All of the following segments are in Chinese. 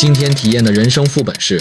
今天体验的人生副本是：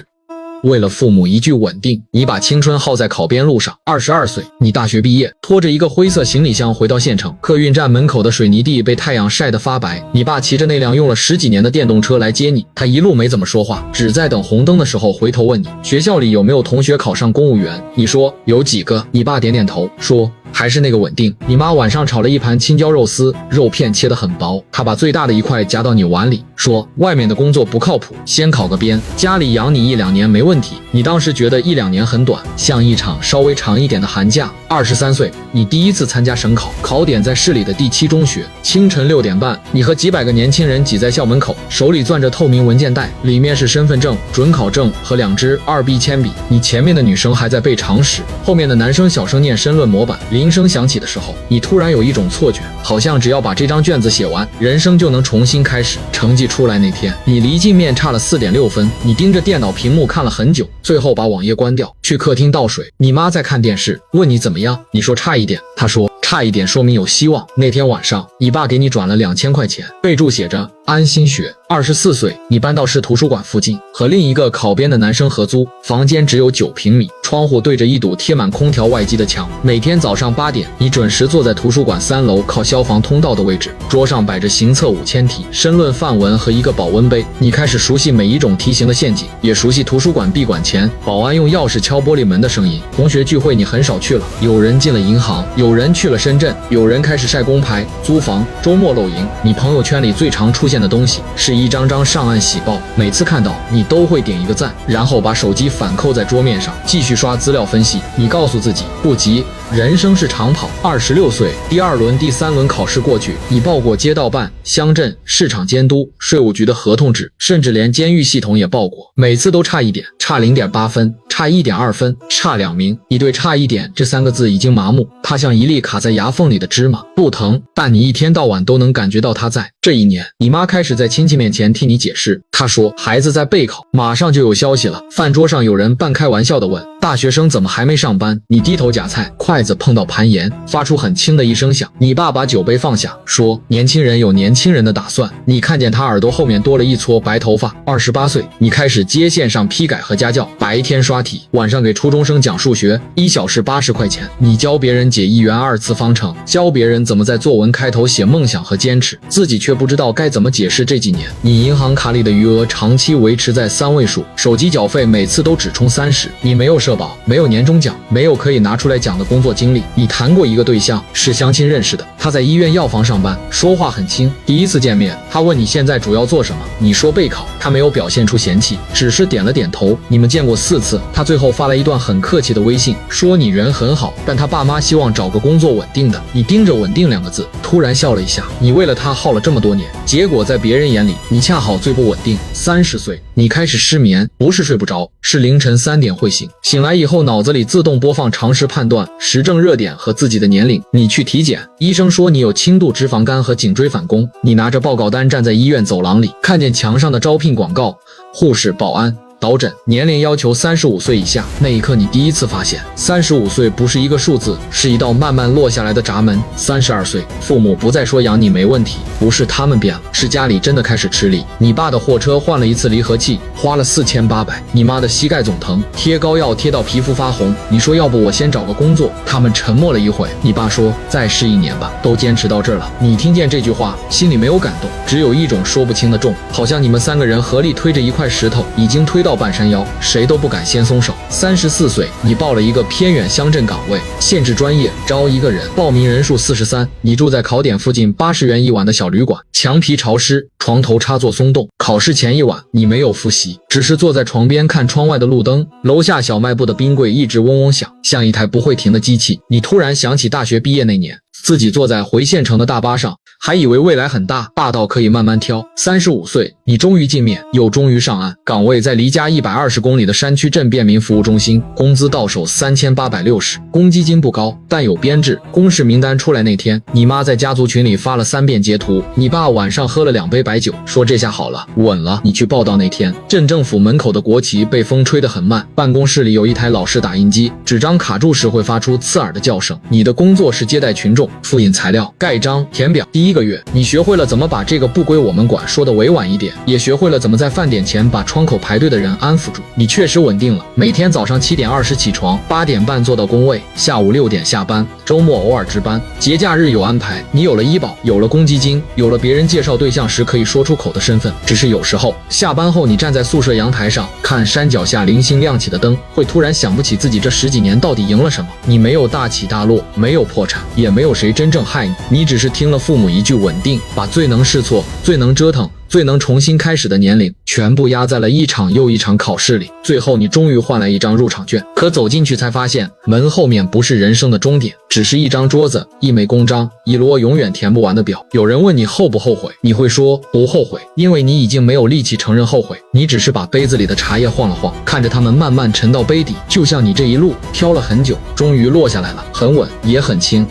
为了父母一句稳定，你把青春耗在考编路上。22岁，你大学毕业，拖着一个灰色行李箱回到县城。客运站门口的水泥地被太阳晒得发白，你爸骑着那辆用了10几年的电动车来接你。他一路没怎么说话，只在等红灯的时候回头问你，学校里有没有同学考上公务员？你说有几个，你爸点点头，说还是那个稳定。你妈晚上炒了一盘青椒肉丝，肉片切得很薄，她把最大的一块夹到你碗里，说外面的工作不靠谱，先考个编，家里养你1、2年没问题。你当时觉得1、2年很短，像一场稍微长一点的寒假。23岁，你第一次参加省考，考点在市里的第7中学。清晨6点半，你和几百个年轻人挤在校门口，手里攥着透明文件袋，里面是身份证、准考证和2支2B 铅笔。你前面的女生还在背常识，后面的男生小声念申论模板。铃声响起的时候，你突然有一种错觉，好像只要把这张卷子写完，人生就能重新开始。成绩出来那天，你离镜面差了4.6分，你盯着电脑屏幕看了很久，最后把网页关掉，去客厅倒水。你妈在看电视，问你怎么样，你说差一点，她说差一点说明有希望。那天晚上，你爸给你转了2000块钱，备注写着安心学。24岁，你搬到市图书馆附近，和另一个考编的男生合租，房间只有9平米，窗户对着一堵贴满空调外机的墙。每天早上8点，你准时坐在图书馆3楼靠消防通道的位置，桌上摆着行测5000题、申论范文和一个保温杯。你开始熟悉每一种题型的陷阱，也熟悉图书馆闭馆前保安用钥匙敲玻璃门的声音。同学聚会你很少去了，有人进了银行，有人去了深圳，有人开始晒工牌、租房、周末露营。你朋友圈里最常出现的东西是一张张上岸喜报，每次看到你都会点一个赞，然后把手机反扣在桌面上，继续刷资料分析。你告诉自己不急，人生是长跑。26岁，第2轮、第3轮考试过去，你报过街道办、乡镇、市场监督、税务局的合同制，甚至连监狱系统也报过，每次都差一点，差0.8分，差1.2分，差2名。你对差一点这3个字已经麻木，它像一粒卡在牙缝里的芝麻，不疼，但你一天到晚都能感觉到它在。这一年，你妈开始在亲戚面前替你解释，她说孩子在备考，马上就有消息了。饭桌上有人半开玩笑地问，大学生怎么还没上班？你低头夹菜，筷子碰到盘沿，发出很轻的一声响。你爸把酒杯放下，说年轻人有年轻人的打算。你看见他耳朵后面多了一撮白头发。28岁，你开始接线上批改和家教，白天刷题，晚上给初中生讲数学，1小时80块钱。你教别人解1元2次方程，教别人怎么在作文开头写梦想和坚持，自己却不知道该怎么解释。这几年，你银行卡里的余额长期维持在3位数，手机缴费每次都只充30，你没有社保，没有年终奖，没有可以拿出来讲的工作经历。你谈过一个对象，是相亲认识的，他在医院药房上班，说话很轻。第一次见面，他问你现在主要做什么，你说备考，他没有表现出嫌弃，只是点了点头。你们见过4次，他最后发了一段很客气的微信，说你人很好，但他爸妈希望找个工作稳定的。你盯着稳定2个字，突然笑了一下。你为了他耗了这么多年，结果在别人眼里，你恰好最不稳定。30岁，你开始失眠，不是睡不着，是凌晨3点会醒，醒来以后脑子里自动播放常识判断、时政热点和自己的年龄。你去体检，医生说你有轻度脂肪肝和颈椎反弓。你拿着报告单站在医院走廊里，看见墙上的招聘广告，护士、保安、导诊，年龄要求35岁以下。那一刻，你第一次发现，35岁不是一个数字，是一道慢慢落下来的闸门。32岁，父母不再说养你没问题，不是他们变了，是家里真的开始吃力。你爸的货车换了1次离合器，花了4800。你妈的膝盖总疼，贴膏药贴到皮肤发红。你说要不我先找个工作。他们沉默了一会，你爸说再试1年吧，都坚持到这儿了。你听见这句话，心里没有感动，只有一种说不清的重，好像你们3个人合力推着一块石头，已经推到半山腰，谁都不敢先松手。34岁，你报了一个偏远乡镇岗位，限制专业，招1个人，报名人数43。你住在考点附近80元1晚的小旅馆，墙皮潮湿，床头插座松动。考试前1晚，你没有复习，只是坐在床边看窗外的路灯，楼下小卖部的冰柜一直嗡嗡响，像一台不会停的机器。你突然想起大学毕业那年，自己坐在回县城的大巴上，还以为未来很大，大到可以慢慢挑。35岁，你终于进面，又终于上岸，岗位在离家120公里的山区镇便民服务中心，工资到手3860，公积金不高，但有编制。公示名单出来那天，你妈在家族群里发了3遍截图，你爸晚上喝了2杯白酒，说这下好了，稳了。你去报道那天，镇政府门口的国旗被风吹得很慢，办公室里有一台老式打印机，纸张卡住时会发出刺耳的叫声。你的工作是接待群众，复印材料、盖章、填表。第1个月，你学会了怎么把这个不归我们管说得委婉一点，也学会了怎么在饭点前把窗口排队的人安抚住。你确实稳定了，每天早上7点20起床，8点半坐到工位，下午6点下班，周末偶尔值班，节假日有安排。你有了医保，有了公积金，有了别人介绍对象时可以说出口的身份。只是有时候下班后，你站在宿舍阳台上看山脚下零星亮起的灯，会突然想不起自己这10几年到底赢了什么。你没有大起大落，没有破产，也没有谁真正害你，你只是听了父母一句稳定，把最能试错、最能折腾、最能重新开始的年龄全部压在了一场又一场考试里，最后你终于换来一张入场券。可走进去才发现，门后面不是人生的终点，只是一张桌子、一枚公章、一摞永远填不完的表。有人问你后不后悔，你会说不后悔，因为你已经没有力气承认后悔，你只是把杯子里的茶叶晃了晃，看着它们慢慢沉到杯底，就像你这一路挑了很久，终于落下来了，很稳也很轻。